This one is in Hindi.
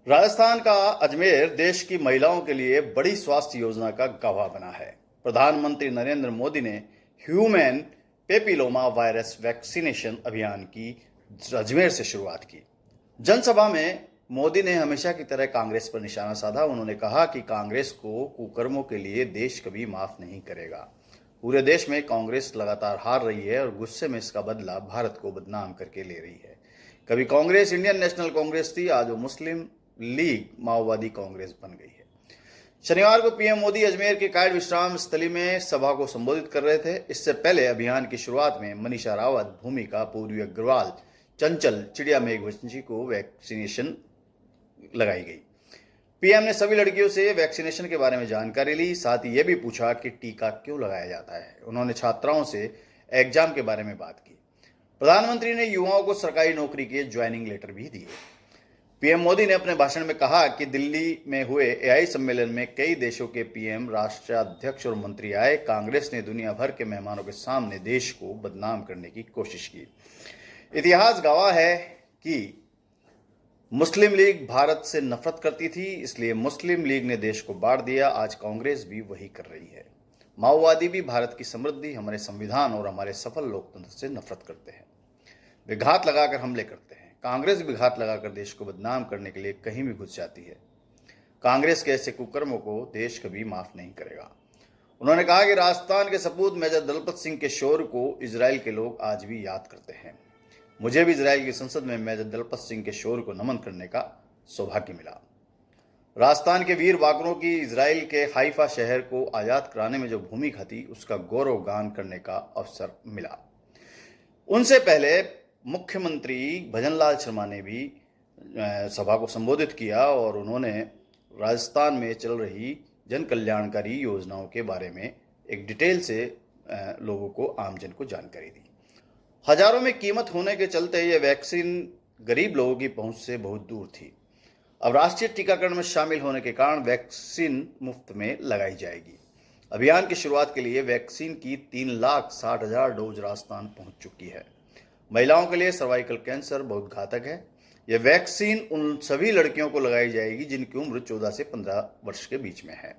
राजस्थान का अजमेर देश की महिलाओं के लिए बड़ी स्वास्थ्य योजना का गवाह बना है। प्रधानमंत्री नरेंद्र मोदी ने ह्यूमन पेपिलोमा वायरस वैक्सीनेशन अभियान की अजमेर से शुरुआत की। जनसभा में मोदी ने हमेशा की तरह कांग्रेस पर निशाना साधा। उन्होंने कहा कि कांग्रेस को कुकर्मों के लिए देश कभी माफ नहीं करेगा। पूरे देश में कांग्रेस लगातार हार रही है और गुस्से में इसका बदला भारत को बदनाम करके ले रही है। कभी कांग्रेस इंडियन नेशनल कांग्रेस थी, आज वो मुस्लिम लीग माओवादी कांग्रेस बन गई है। शनिवार को पीएम मोदी अजमेर के कायड़ विश्राम स्थली में सभा को संबोधित कर रहे थे। इससे पहले अभियान की शुरुआत में मनीषा रावत, भूमिका, पूर्वी अग्रवाल, चंचल, चिड़िया मेघवंशी को वैक्सीनेशन लगाई गई। पीएम ने सभी लड़कियों से वैक्सीनेशन के बारे में जानकारी ली, साथ ही यह भी पूछा कि टीका क्यों लगाया जाता है। उन्होंने छात्राओं से एग्जाम के बारे में बात की। प्रधानमंत्री ने युवाओं को सरकारी नौकरी के ज्वाइनिंग लेटर भी दिए। पीएम मोदी ने अपने भाषण में कहा कि दिल्ली में हुए एआई सम्मेलन में कई देशों के पीएम, राष्ट्राध्यक्ष और मंत्री आए। कांग्रेस ने दुनिया भर के मेहमानों के सामने देश को बदनाम करने की कोशिश की। इतिहास गवाह है कि मुस्लिम लीग भारत से नफरत करती थी, इसलिए मुस्लिम लीग ने देश को बांट दिया। आज कांग्रेस भी वही कर रही है। माओवादी भी भारत की समृद्धि, हमारे संविधान और हमारे सफल लोकतंत्र से नफरत करते हैं। वे घात लगाकर हमले करते हैं। कांग्रेस भी घात लगाकर देश को बदनाम करने के लिए कहीं भी घुस जाती है। कांग्रेस के ऐसे कुकर्मों को देश कभी माफ नहीं करेगा। उन्होंने कहा कि राजस्थान के सपूत मेजर दलपत सिंह के शौर्य को इजराइल के लोग आज भी याद करते हैं। मुझे भी इजराइल की संसद में मेजर दलपत सिंह के शौर्य को नमन करने का सौभाग्य मिला। राजस्थान के वीर बाकरों की इजराइल के हाइफा शहर को आजाद कराने में जो भूमिका थी, उसका गौरव गान करने का अवसर मिला। उनसे पहले मुख्यमंत्री भजनलाल शर्मा ने भी सभा को संबोधित किया और उन्होंने राजस्थान में चल रही जन कल्याणकारी योजनाओं के बारे में एक डिटेल से लोगों को, आमजन को जानकारी दी। हजारों में कीमत होने के चलते यह वैक्सीन गरीब लोगों की पहुंच से बहुत दूर थी। अब राष्ट्रीय टीकाकरण में शामिल होने के कारण वैक्सीन मुफ्त में लगाई जाएगी। अभियान की शुरुआत के लिए वैक्सीन की 3,60,000 डोज राजस्थान पहुंच चुकी है। महिलाओं के लिए सर्वाइकल कैंसर बहुत घातक है। यह वैक्सीन उन सभी लड़कियों को लगाई जाएगी जिनकी उम्र 14 से 15 वर्ष के बीच में है।